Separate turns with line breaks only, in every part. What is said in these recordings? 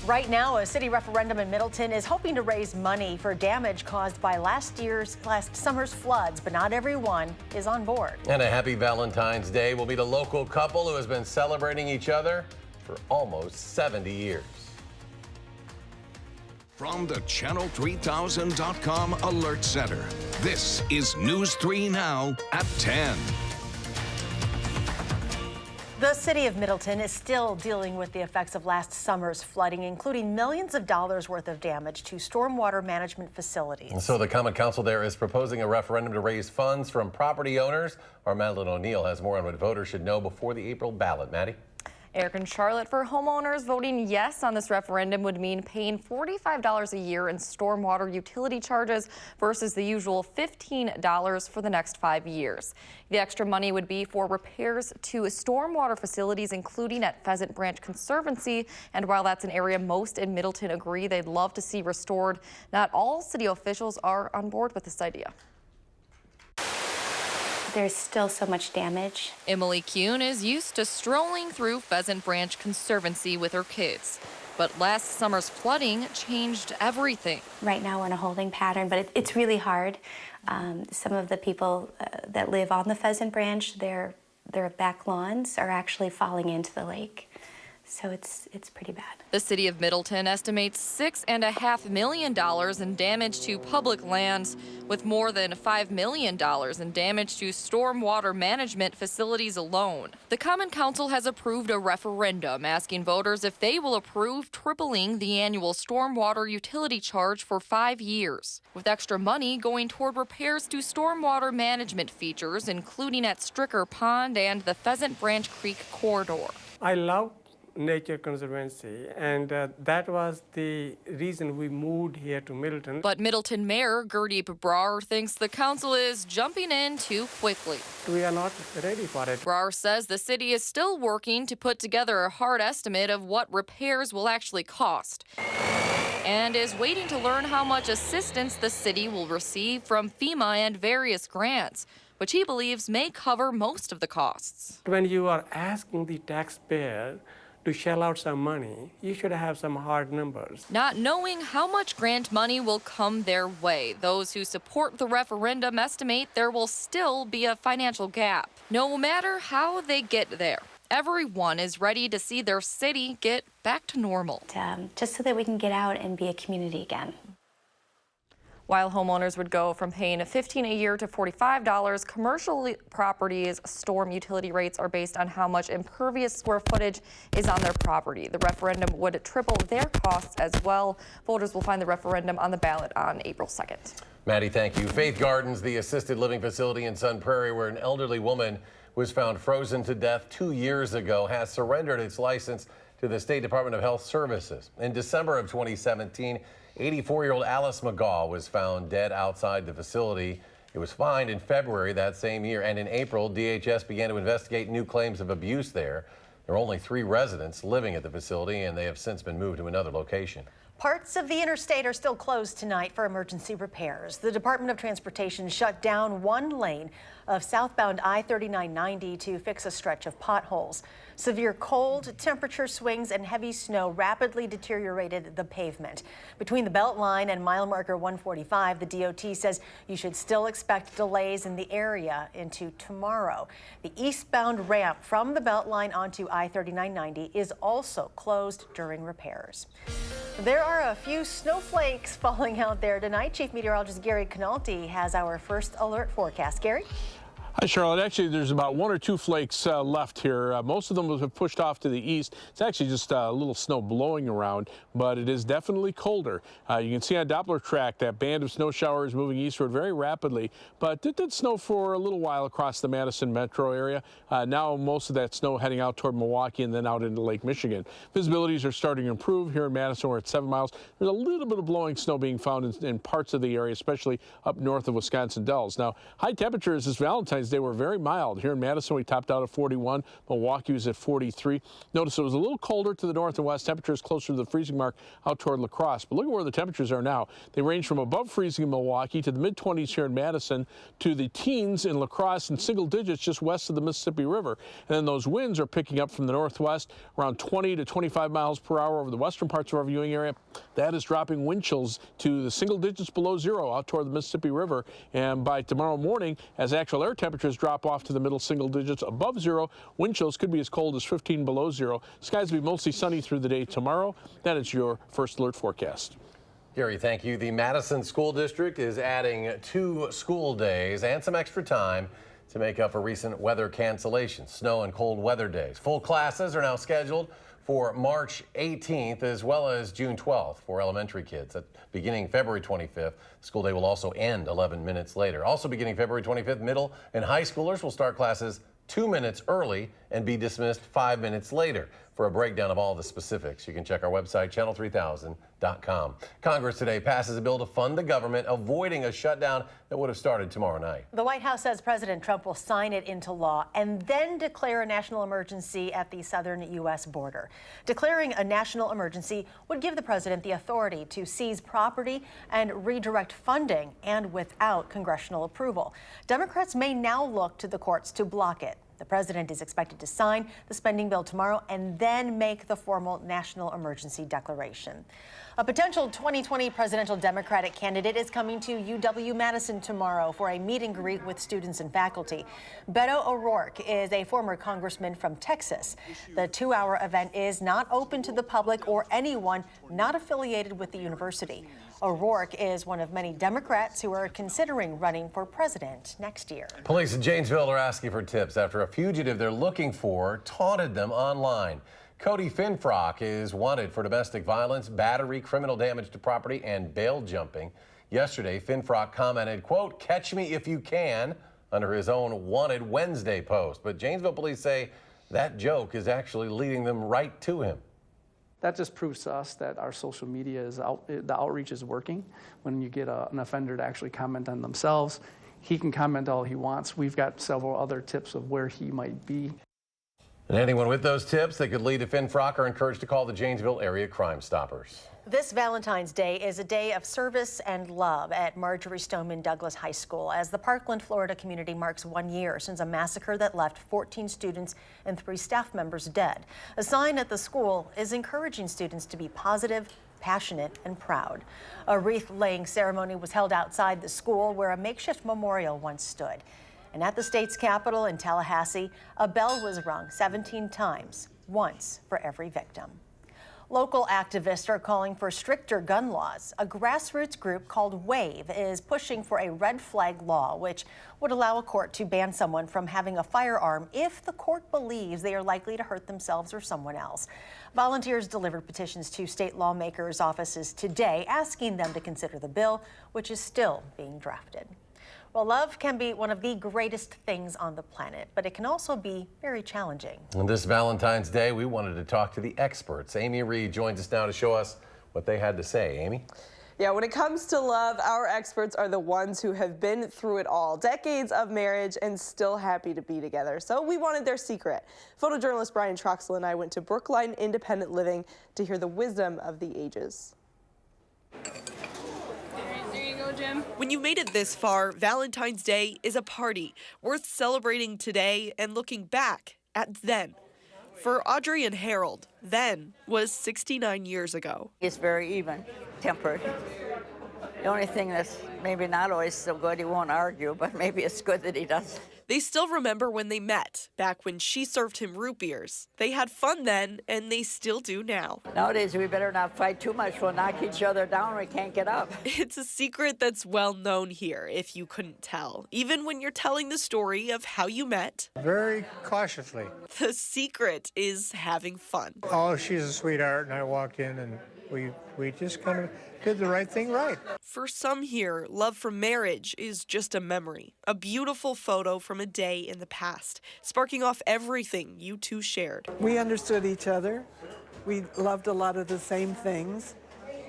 Right now, a city referendum in Middleton is hoping to raise money for damage caused by last summer's floods, but not everyone is on board.
And a happy Valentine's Day will be the local couple who has been celebrating each other for almost 70 years.
From the Channel3000.com Alert Center, this is News 3 Now at 10.
The city of Middleton is still dealing with the effects of last summer's flooding, including millions of dollars worth of damage to stormwater management facilities.
And so the Common Council there is proposing a referendum to raise funds from property owners. Our Madeline O'Neill has more on what voters should know before the April ballot. Maddie?
Eric and Charlotte, for homeowners, voting yes on this referendum would mean paying $45 a year in stormwater utility charges versus the usual $15 for the next 5 years. The extra money would be for repairs to stormwater facilities, including at Pheasant Branch Conservancy. And while that's an area most in Middleton agree they'd love to see restored, not all city officials are on board with this idea.
There's still so much damage.
Emily Kuhn is used to strolling through Pheasant Branch Conservancy with her kids. But last summer's flooding changed everything.
Right now we're in a holding pattern, but it's really hard. Some of the people that live on the Pheasant Branch, their back lawns are actually falling into the lake. So it's pretty bad.
The city of Middleton estimates $6.5 million in damage to public lands, with more than $5 million in damage to stormwater management facilities alone. The Common Council has approved a referendum asking voters if they will approve tripling the annual stormwater utility charge for 5 years, with extra money going toward repairs to stormwater management features, including at Stricker Pond and the Pheasant Branch Creek corridor.
I love Nature Conservancy, and that was the reason we moved here to Middleton.
But Middleton Mayor Gurdeep Brar thinks the council is jumping in too quickly.
We are not ready for it.
Brar says the city is still working to put together a hard estimate of what repairs will actually cost, and is waiting to learn how much assistance the city will receive from FEMA and various grants, which he believes may cover most of the costs.
When you are asking the taxpayer to shell out some money, you should have some hard numbers.
Not knowing how much grant money will come their way, those who support the referendum estimate there will still be a financial gap. No matter how they get there, everyone is ready to see their city get back to normal.
Just so that we can get out and be a community again.
While homeowners would go from paying $15 a year to $45, commercial properties' storm utility rates are based on how much impervious square footage is on their property. The referendum would triple their costs as well. Voters will find the referendum on the ballot on April 2nd.
Maddie, thank you. Faith Gardens, the assisted living facility in Sun Prairie where an elderly woman was found frozen to death 2 years ago, has surrendered its license to the State Department of Health Services. In December of 2017, 84-year-old Alice McGaw was found dead outside the facility. It was fined in February that same year, and in April, DHS began to investigate new claims of abuse there. There are only 3 residents living at the facility, and they have since been moved to another location.
Parts of the interstate are still closed tonight for emergency repairs. The Department of Transportation shut down one lane of southbound I-3990 to fix a stretch of potholes. Severe cold, temperature swings, and heavy snow rapidly deteriorated the pavement. Between the Beltline and mile marker 145, the DOT says you should still expect delays in the area into tomorrow. The eastbound ramp from the Beltline onto I-3990 is also closed during repairs. There are a few snowflakes falling out there tonight. Chief Meteorologist Gary Canalti has our first alert forecast. Gary?
Hi, Charlotte. Actually, there's about 1 or 2 flakes left here. Most of them have pushed off to the east. It's actually just a little snow blowing around, but it is definitely colder. You can see on Doppler track that band of snow showers moving eastward very rapidly, but it did snow for a little while across the Madison metro area. Now most of that snow heading out toward Milwaukee and then out into Lake Michigan. Visibilities are starting to improve here in Madison. We're at 7 miles. There's a little bit of blowing snow being found in parts of the area, especially up north of Wisconsin Dells. Now, high temperatures this Valentine's because they were very mild. Here in Madison, we topped out at 41. Milwaukee was at 43. Notice it was a little colder to the north and west. Temperatures closer to the freezing mark out toward La Crosse. But look at where the temperatures are now. They range from above freezing in Milwaukee to the mid-20s here in Madison to the teens in La Crosse and single digits just west of the Mississippi River. And then those winds are picking up from the northwest around 20 to 25 miles per hour over the western parts of our viewing area. That is dropping wind chills to the single digits below zero out toward the Mississippi River. And by tomorrow morning, as actual air temperatures drop off to the middle single digits above zero, wind chills could be as cold as 15 below zero. Skies will be mostly sunny through the day tomorrow. That is your first alert forecast.
Gary, thank you. The Madison School District is adding 2 school days and some extra time to make up for recent weather cancellations, snow and cold weather days. Full classes are now scheduled for March 18th as well as June 12th for elementary kids. Beginning February 25th, school day will also end 11 minutes later. Also beginning February 25th, middle and high schoolers will start classes 2 minutes early and be dismissed 5 minutes later. For a breakdown of all the specifics, you can check our website, channel3000.com. Congress today passes a bill to fund the government, avoiding a shutdown that would have started tomorrow night.
The White House says President Trump will sign it into law and then declare a national emergency at the southern U.S. border. Declaring a national emergency would give the president the authority to seize property and redirect funding, and without congressional approval. Democrats may now look to the courts to block it. The president is expected to sign the spending bill tomorrow and then make the formal national emergency declaration. A potential 2020 presidential Democratic candidate is coming to UW-Madison tomorrow for a meet and greet with students and faculty. Beto O'Rourke is a former congressman from Texas. The 2-hour event is not open to the public or anyone not affiliated with the university. O'Rourke is one of many Democrats who are considering running for president next year.
Police in Janesville are asking for tips after a fugitive they're looking for taunted them online. Cody Finfrock is wanted for domestic violence, battery, criminal damage to property, and bail jumping. Yesterday, Finfrock commented, quote, "Catch me if you can," under his own Wanted Wednesday post. But Janesville police say that joke is actually leading them right to him.
That just proves to us that our social media the outreach is working. When you get an offender to actually comment on themselves, he can comment all he wants. We've got several other tips of where he might be.
And anyone with those tips that could lead to Finfrock are encouraged to call the Janesville Area Crime Stoppers.
This Valentine's Day is a day of service and love at Marjorie Stoneman Douglas High School as the Parkland, Florida community marks 1 year since a massacre that left 14 students and 3 staff members dead. A sign at the school is encouraging students to be positive, passionate, and proud. A wreath-laying ceremony was held outside the school where a makeshift memorial once stood. And at the state's capital in Tallahassee, a bell was rung 17 times, once for every victim. Local activists are calling for stricter gun laws. A grassroots group called WAVE is pushing for a red flag law, which would allow a court to ban someone from having a firearm if the court believes they are likely to hurt themselves or someone else. Volunteers delivered petitions to state lawmakers' offices today, asking them to consider the bill, which is still being drafted. Well, love can be one of the greatest things on the planet, but it can also be very challenging.
On this Valentine's Day, we wanted to talk to the experts. Amy Reed joins us now to show us what they had to say. Amy?
Yeah, when it comes to love, our experts are the ones who have been through it all. Decades of marriage and still happy to be together. So we wanted their secret. Photojournalist Brian Troxel and I went to Brookline Independent Living to hear the wisdom of the ages.
Jim. When you made it this far, Valentine's Day is a party worth celebrating today and looking back at then. For Audrey and Harold, then was 69 years ago.
He's very even-tempered. The only thing that's maybe not always so good, he won't argue, but maybe it's good that he does.
They still remember when they met, back when she served him root beers. They had fun then, and they still do now.
Nowadays, we better not fight too much. We'll knock each other down. We can't get up.
It's a secret that's well known here, if you couldn't tell. Even when you're telling the story of how you met.
Very cautiously.
The secret is having fun.
Oh, she's a sweetheart, and I walked in, and we just kind of did the right thing right.
For some here, love from marriage is just a memory, a beautiful photo from a day in the past, sparking off everything you two shared.
We understood each other. We loved a lot of the same things.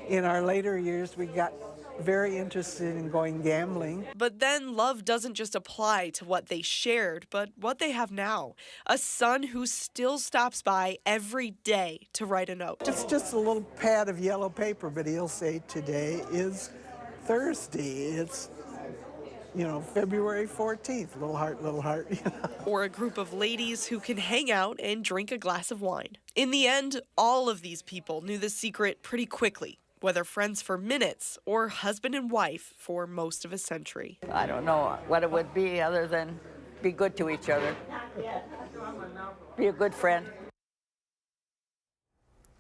In our later years, we got very interested in going gambling.
But then love doesn't just apply to what they shared, but what they have now. A son who still stops by every day to write a note.
It's just a little pad of yellow paper, but he'll say today is Thursday. It's, you know, February 14th, little heart, little heart. You know?
Or a group of ladies who can hang out and drink a glass of wine. In the end, all of these people knew the secret pretty quickly, whether friends for minutes or husband and wife for most of a century.
I don't know what it would be other than be good to each other. Be a good friend.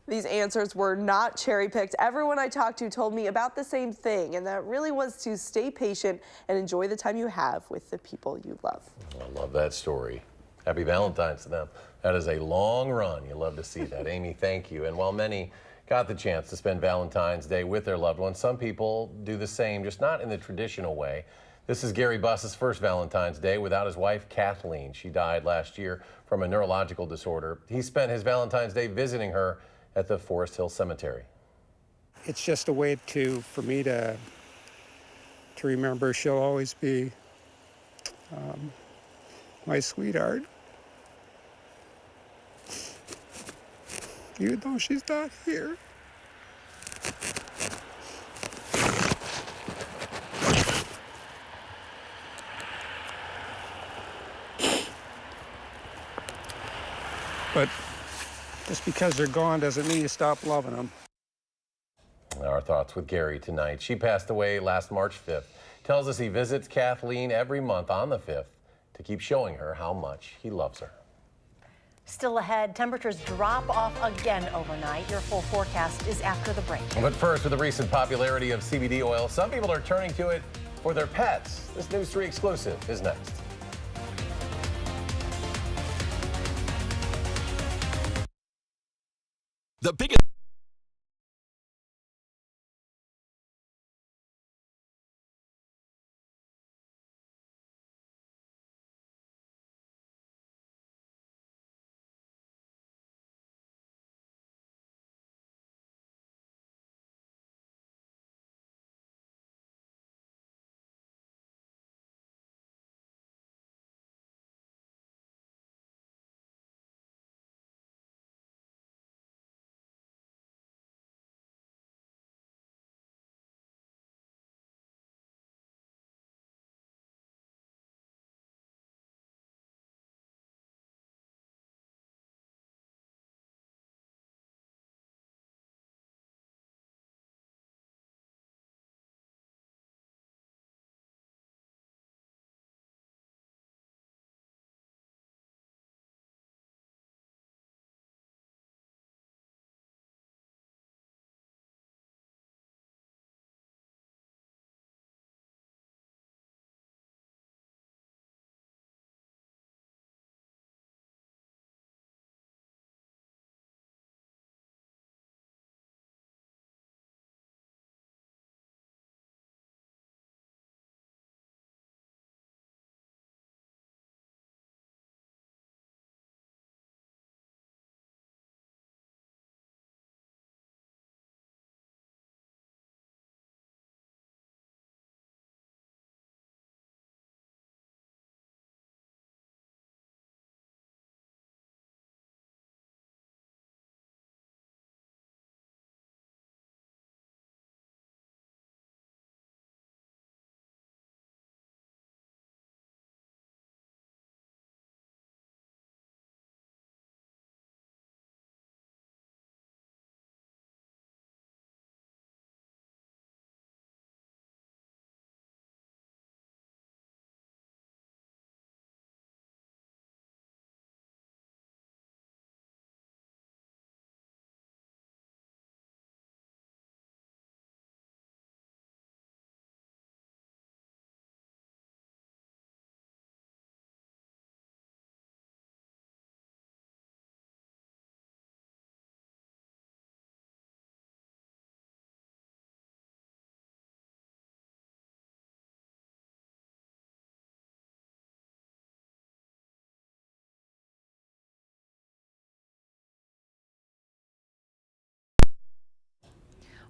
These answers were not cherry-picked. Everyone I talked to told me about the same thing, and that really was to stay patient and enjoy the time you have with the people you love.
I love that story. Happy Valentine's to them. That is a long run. You love to see that. Amy, thank you. And while many got the chance to spend Valentine's Day with their loved ones, some people do the same, just not in the traditional way. This is Gary Buss's first Valentine's Day without his wife, Kathleen. She died last year from a neurological disorder. He spent his Valentine's Day visiting her at the Forest Hill Cemetery.
It's just a way for me to remember she'll always be my sweetheart. Even though she's not here. But just because they're gone doesn't mean you stop loving them.
Our thoughts with Gary tonight. She passed away last March 5th. Tells us he visits Kathleen every month on the 5th to keep showing her how much he loves her.
Still ahead, temperatures drop off again overnight. Your full forecast is after the break.
But first, with the recent popularity of CBD oil, some people are turning to it for their pets. This News 3 exclusive is next.
The biggest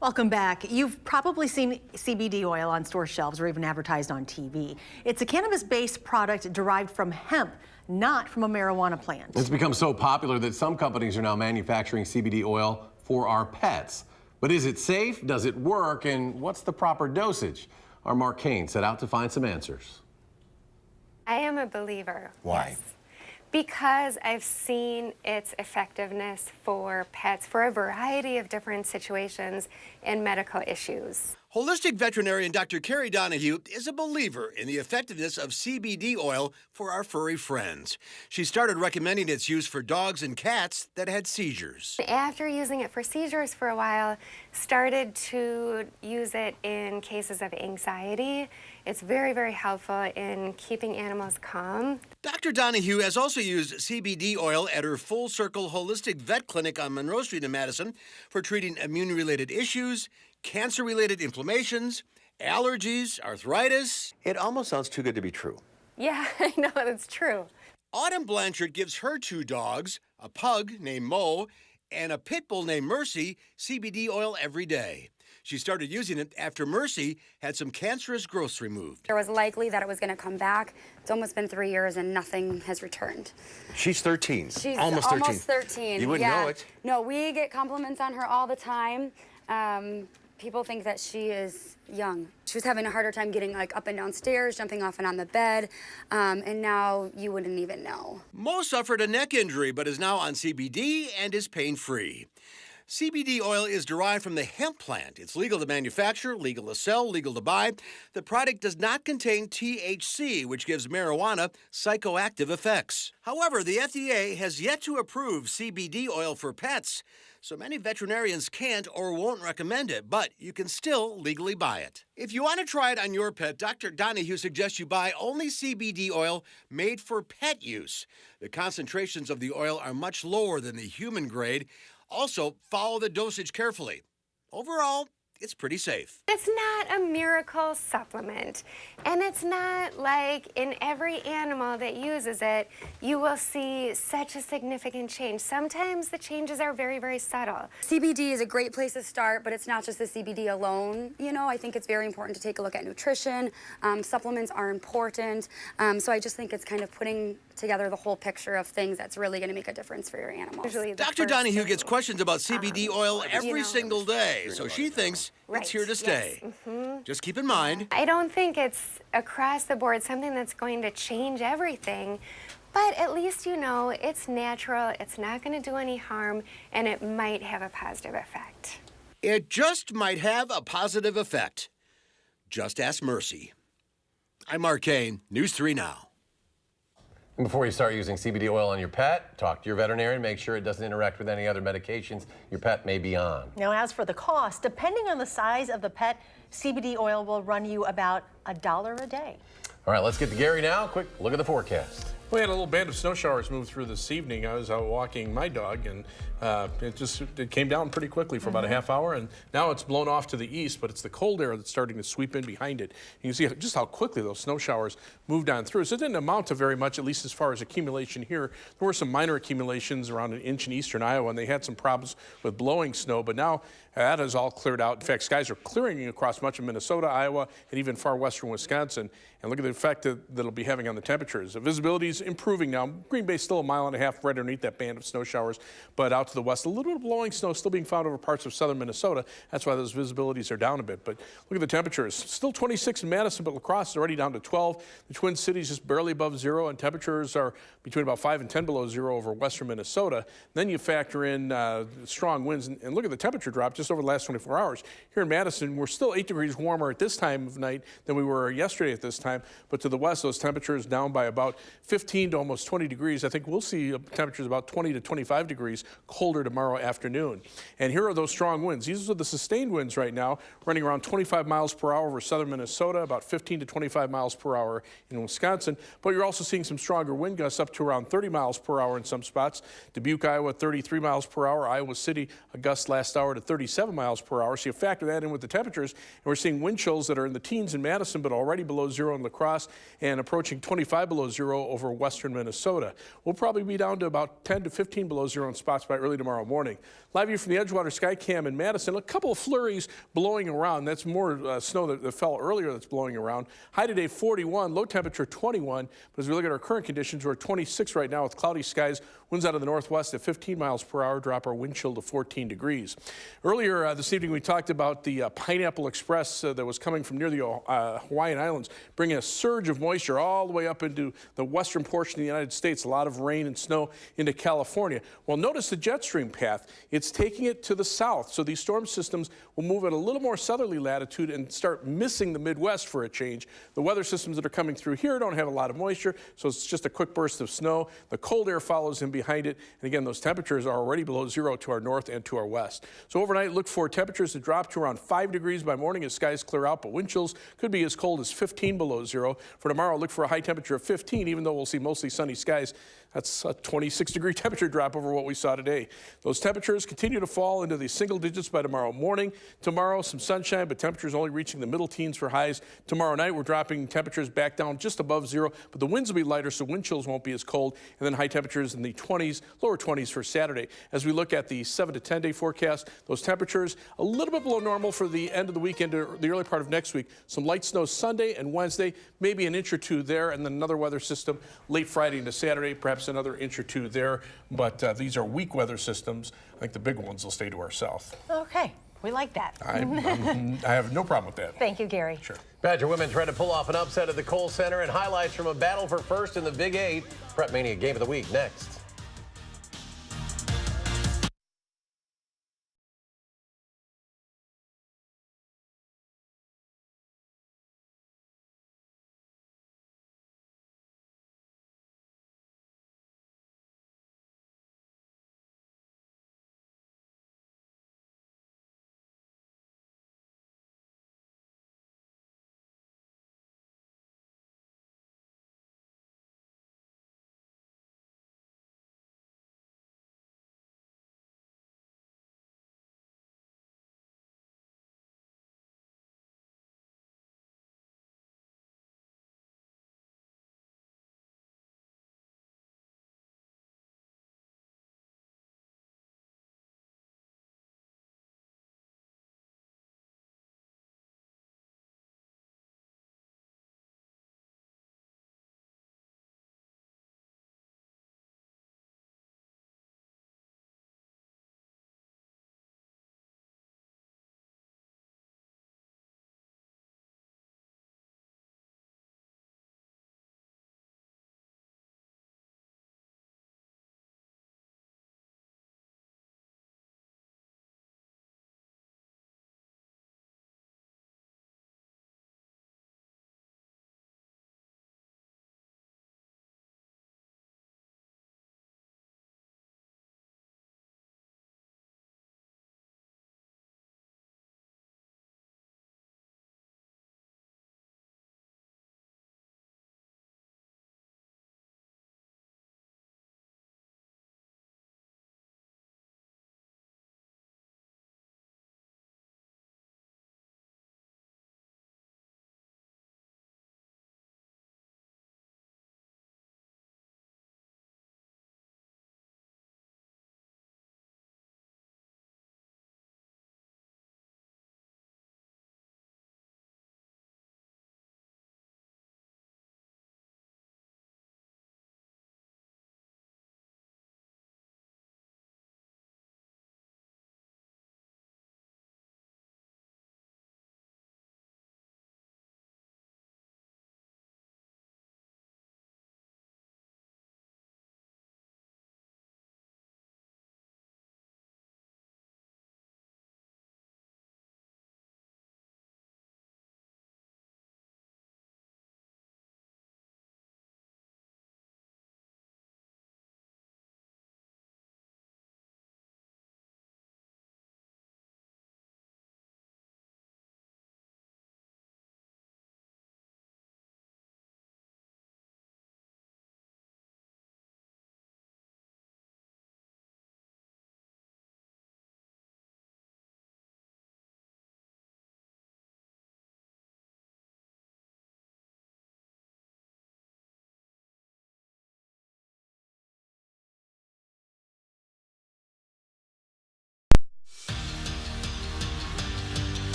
Welcome back. You've probably seen CBD oil on store shelves or even advertised on TV. It's a cannabis-based product derived from hemp, not from a marijuana plant.
It's become so popular that some companies are now manufacturing CBD oil for our pets. But is it safe? Does it work? And what's the proper dosage? Our Mark Kane set out to find some answers.
I am a believer.
Why?
Yes. Because I've seen its effectiveness for pets for a variety of different situations and medical issues.
Holistic veterinarian Dr. Carrie Donahue is a believer in the effectiveness of CBD oil for our furry friends. She started recommending its use for dogs and cats that had seizures.
After using it for seizures for a while, started to use it in cases of anxiety. It's very, very helpful in keeping animals calm.
Dr. Donahue has also used CBD oil at her Full Circle Holistic Vet Clinic on Monroe Street in Madison for treating immune-related issues, cancer-related inflammations, allergies, arthritis.
It almost sounds too good to be true.
Yeah, I know, that's true.
Autumn Blanchard gives her 2 dogs, a pug named Mo and a pit bull named Mercy, CBD oil every day. She started using it after Mercy had some cancerous growths removed.
It was likely that it was going to come back. It's almost been 3 years and nothing has returned.
She's 13.
She's
almost 13.
Almost 13.
You wouldn't
yeah.
know it.
No, we get compliments on her all the time. People think that she is young. She was having a harder time getting like up and down stairs, jumping off and on the bed, and now you wouldn't even know.
Mo suffered a neck injury but is now on CBD and is pain-free. CBD oil is derived from the hemp plant. It's legal to manufacture, legal to sell, legal to buy. The product does not contain THC, which gives marijuana psychoactive effects. However, the FDA has yet to approve CBD oil for pets, so many veterinarians can't or won't recommend it, but you can still legally buy it. If you want to try it on your pet, Dr. Donahue suggests you buy only CBD oil made for pet use. The concentrations of the oil are much lower than the human grade. Also, follow the dosage carefully. Overall, it's pretty safe.
It's not a miracle supplement, and it's not like in every animal that uses it, you will see such a significant change. Sometimes the changes are very, very subtle.
CBD is a great place to start, but it's not just the CBD alone. You know, I think it's very important to take a look at nutrition. Supplements are important. So I just think it's kind of putting together the whole picture of things that's really going to make a difference for your animals.
Dr. Donahue gets questions about CBD oil every single day, so she thinks it's here to stay.
Yes.
Just keep in mind.
I don't think it's across the board something that's going to change everything, but at least you know it's natural, it's not going to do any harm, and it might have a positive effect.
It just might have a positive effect. Just ask Mercy. I'm Mark Kane, News 3 Now.
And before you start using CBD oil on your pet, talk to your veterinarian. Make sure it doesn't interact with any other medications your pet may be on.
Now, as for the cost, depending on the size of the pet, CBD oil will run you about $1 a day.
All right, let's get to Gary now. Quick look at the forecast.
We had a little band of snow showers move through this evening. I was out walking my dog, and it came down pretty quickly for about a half hour, and now it's blown off to the east, but it's the cold air that's starting to sweep in behind it. You can see just how quickly those snow showers moved on through. So it didn't amount to very much, at least as far as accumulation here. There were some minor accumulations around an inch in eastern Iowa, and they had some problems with blowing snow, but now that is all cleared out. In fact, skies are clearing across much of Minnesota, Iowa, and even far western Wisconsin. And look at the effect that it'll be having on the temperatures. The visibility is improving now. Green Bay's still 1.5 miles right underneath that band of snow showers, but out to the west, a little bit of blowing snow still being found over parts of southern Minnesota. That's why those visibilities are down a bit. But look at the temperatures. Still 26 in Madison, but La Crosse is already down to 12. The Twin Cities just barely above zero, and temperatures are between about 5 and 10 below zero over western Minnesota. Then you factor in strong winds, and look at the temperature drop just over the last 24 hours. Here in Madison, we're still 8 degrees warmer at this time of night than we were yesterday at this time, but to the west, those temperatures down by about 15 to almost 20 degrees. I think we'll see temperatures about 20 to 25 degrees colder tomorrow afternoon. And here are those strong winds. These are the sustained winds right now, running around 25 miles per hour over southern Minnesota, about 15 to 25 miles per hour in Wisconsin. But you're also seeing some stronger wind gusts up to around 30 miles per hour in some spots. Dubuque, Iowa, 33 miles per hour. Iowa City, a gust last hour to 37 miles per hour. So you factor that in with the temperatures, and we're seeing wind chills that are in the teens in Madison, but already below zero in La Crosse, and approaching 25 below zero over western Minnesota. We'll probably be down to about 10 to 15 below zero in spots by early tomorrow morning. Live view from the Edgewater Sky Cam in Madison. A couple of flurries blowing around. That's more snow that fell earlier that's blowing around. High today 41, low temperature 21. But as we look at our current conditions, we're at 26 right now with cloudy skies. Winds out of the northwest at 15 miles per hour, drop our wind chill to 14 degrees. Earlier this evening, we talked about the Pineapple Express that was coming from near the Hawaiian Islands, bringing a surge of moisture all the way up into the western portion of the United States. A lot of rain and snow into California. Well, notice the jet stream path. It's taking it to the south. So these storm systems will move at a little more southerly latitude and start missing the Midwest for a change. The weather systems that are coming through here don't have a lot of moisture, so it's just a quick burst of snow. The cold air follows in behind it. And again, those temperatures are already below zero to our north and to our west. So overnight, look for temperatures to drop to around 5 degrees by morning as skies clear out, but wind chills could be as cold as 15 below zero. For tomorrow, look for a high temperature of 15, even though we'll see mostly sunny skies. That's a 26-degree temperature drop over what we saw today. Those temperatures continue to fall into the single digits by tomorrow morning. Tomorrow, some sunshine, but temperatures only reaching the middle teens for highs. Tomorrow night, we're dropping temperatures back down just above zero, but the winds will be lighter, so wind chills won't be as cold. And then high temperatures in the 20s, lower 20s for Saturday. As we look at the 7 to 10-day forecast, those temperatures a little bit below normal for the end of the weekend or the early part of next week. Some light snow Sunday and Wednesday, maybe an inch or two there, and then another weather system late Friday into Saturday, perhaps another inch or two there. But these are weak weather systems. I think the big ones will stay to our south.
Okay, we like that.
I have no problem with that.
Thank you, Gary.
Sure.
Badger women try to pull off an upset at the Kohl Center, and highlights from a battle for first in the Big 8. Prep Mania Game of the Week next.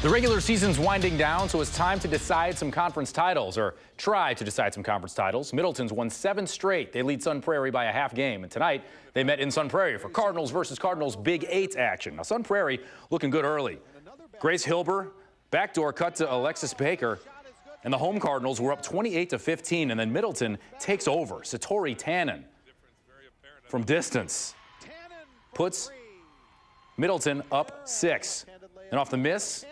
The regular season's winding down, so it's time to decide some conference titles, or try to decide some conference titles. Middleton's won 7 straight. They lead Sun Prairie by a half game, and tonight they met in Sun Prairie for Cardinals versus Cardinals Big 8 action. Now, Sun Prairie looking good early. Grace Hilber, backdoor cut to Alexis Baker, and the home Cardinals were up 28-15, and then Middleton takes over. Satori Tannen from distance puts Middleton up 6. And off the miss,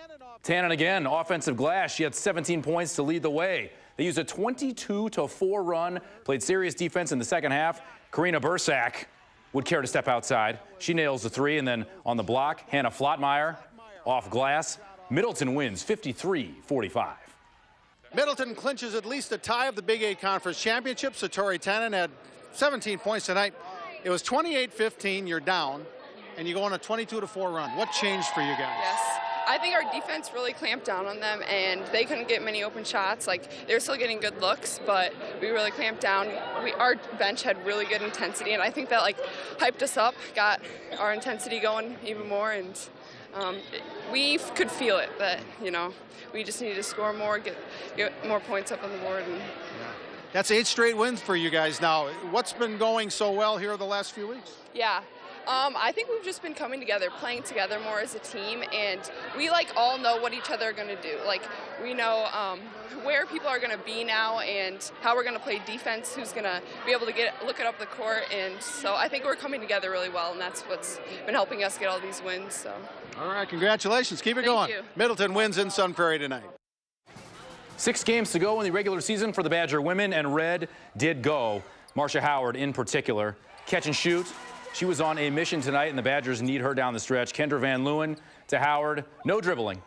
Tannen again, offensive glass. She had 17 points to lead the way. They used a 22-4 run, played serious defense in the second half. Karina Bursack would care to step outside. She nails the 3, and then on the block, Hannah Flottmeyer off glass. Middleton wins 53-45.
Middleton clinches at least a tie of the Big 8 Conference Championship. Satori Tannen had 17 points tonight. It was 28-15, you're down, and you go on a 22-4 run. What changed for you guys?
Yes. I think our defense really clamped down on them, and they couldn't get many open shots. Like, they were still getting good looks, but we really clamped down. Our bench had really good intensity, and I think that, like, hyped us up, got our intensity going even more, and we could feel it that, you know, we just needed to score more, get more points up on the board. And
That's 8 straight wins for you guys now. What's been going so well here the last few weeks?
Yeah. I think we've just been coming together, playing together more as a team, and we like all know what each other are going to do. Like, we know where people are going to be now and how we're going to play defense, who's going to be able to look it up the court, and so I think we're coming together really well, and that's what's been helping us get all these wins. So.
All right, congratulations. Keep it going.
You.
Middleton wins in Sun Prairie tonight.
6 games to go in the regular season for the Badger women, and Red did go. Marcia Howard in particular. Catch and shoot. She was on a mission tonight, and the Badgers need her down the stretch. Kendra Van Leeuwen to Howard. No dribbling.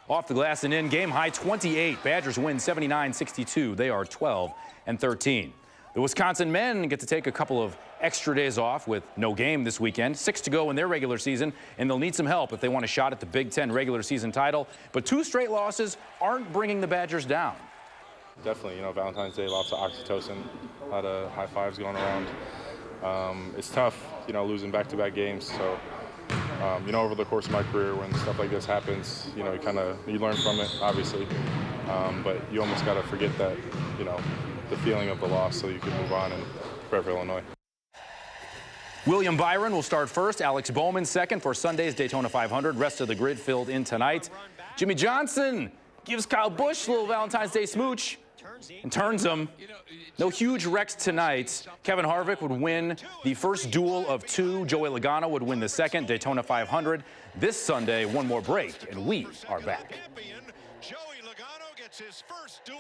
Off the glass and in. Game high 28. Badgers win 79-62. They are 12-13. The Wisconsin men get to take a couple of extra days off with no game this weekend. 6 to go in their regular season, and they'll need some help if they want a shot at the Big Ten regular season title. But 2 straight losses aren't bringing the Badgers down.
Definitely, you know, Valentine's Day, lots of oxytocin, a lot of high fives going around. It's tough, you know, losing back-to-back games. So, you know, over the course of my career, when stuff like this happens, you know, you learn from it, obviously. But you almost got to forget that, you know, the feeling of the loss so you can move on and prepare for Illinois.
William Byron will start first. Alex Bowman second for Sunday's Daytona 500. Rest of the grid filled in tonight. Jimmy Johnson gives Kyle Busch a little Valentine's Day smooch and turns him. No huge wrecks tonight. Kevin Harvick would win the first duel of 2. Joey Logano would win the second. Daytona 500 this Sunday. One more break, and we are back.
Joey Logano gets his first duel.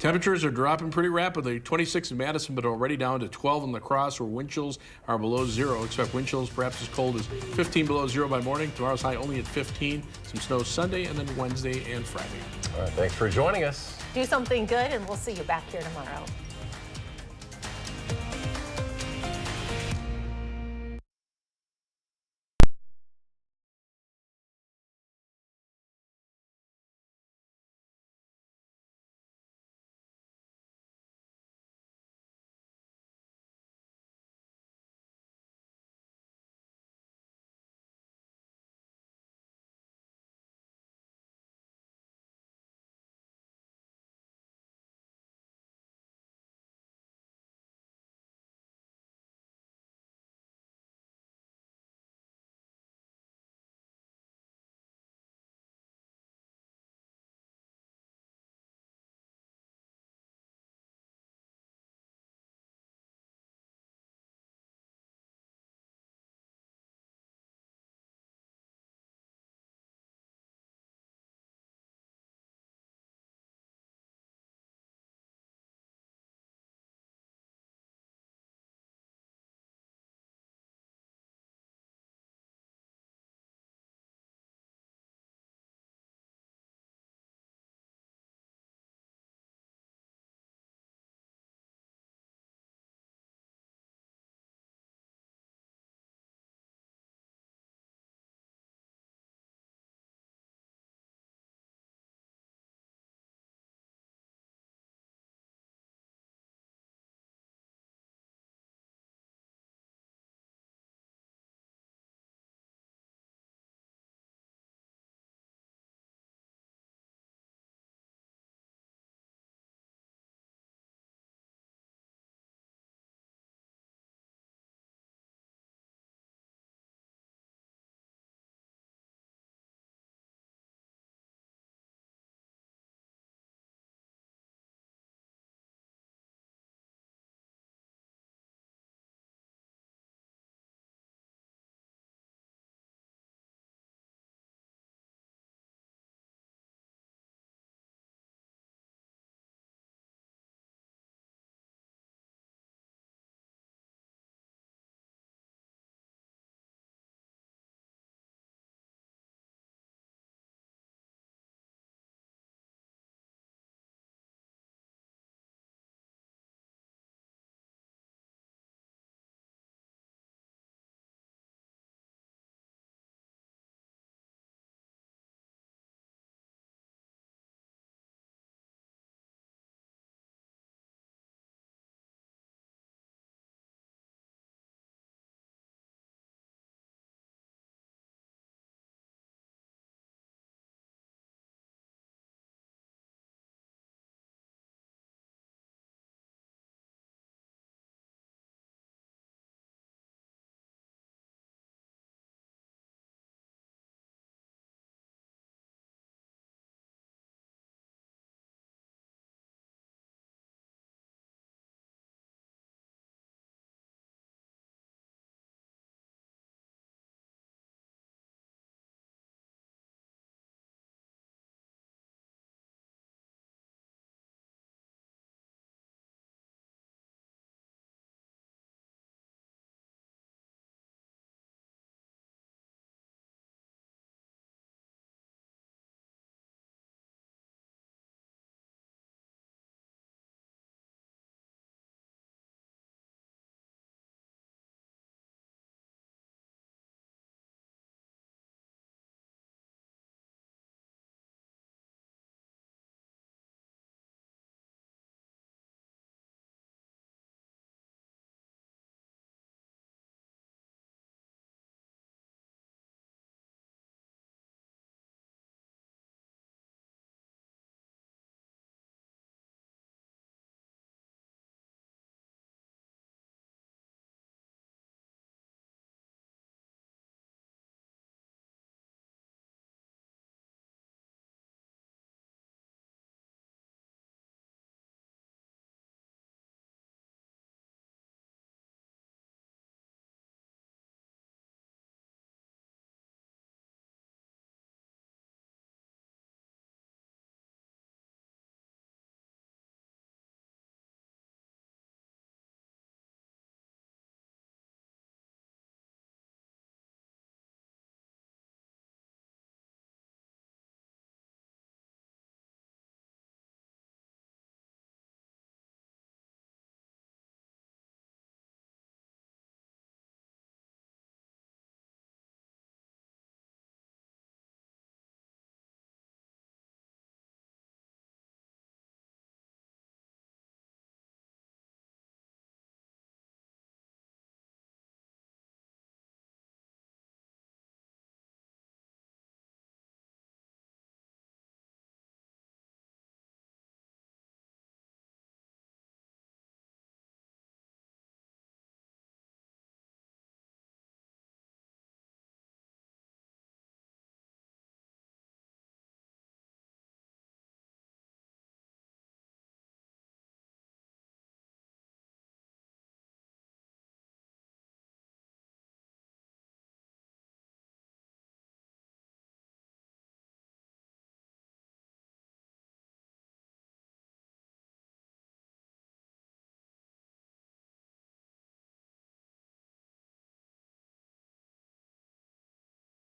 Temperatures are dropping pretty rapidly. 26 in Madison, but already down to 12 in La Crosse, where wind chills are below 0. Expect wind chills perhaps as cold as 15 below 0 by morning. Tomorrow's high only at 15. Some snow Sunday and then Wednesday and Friday.
All right, thanks for joining us.
Do something good, and we'll see you back here tomorrow.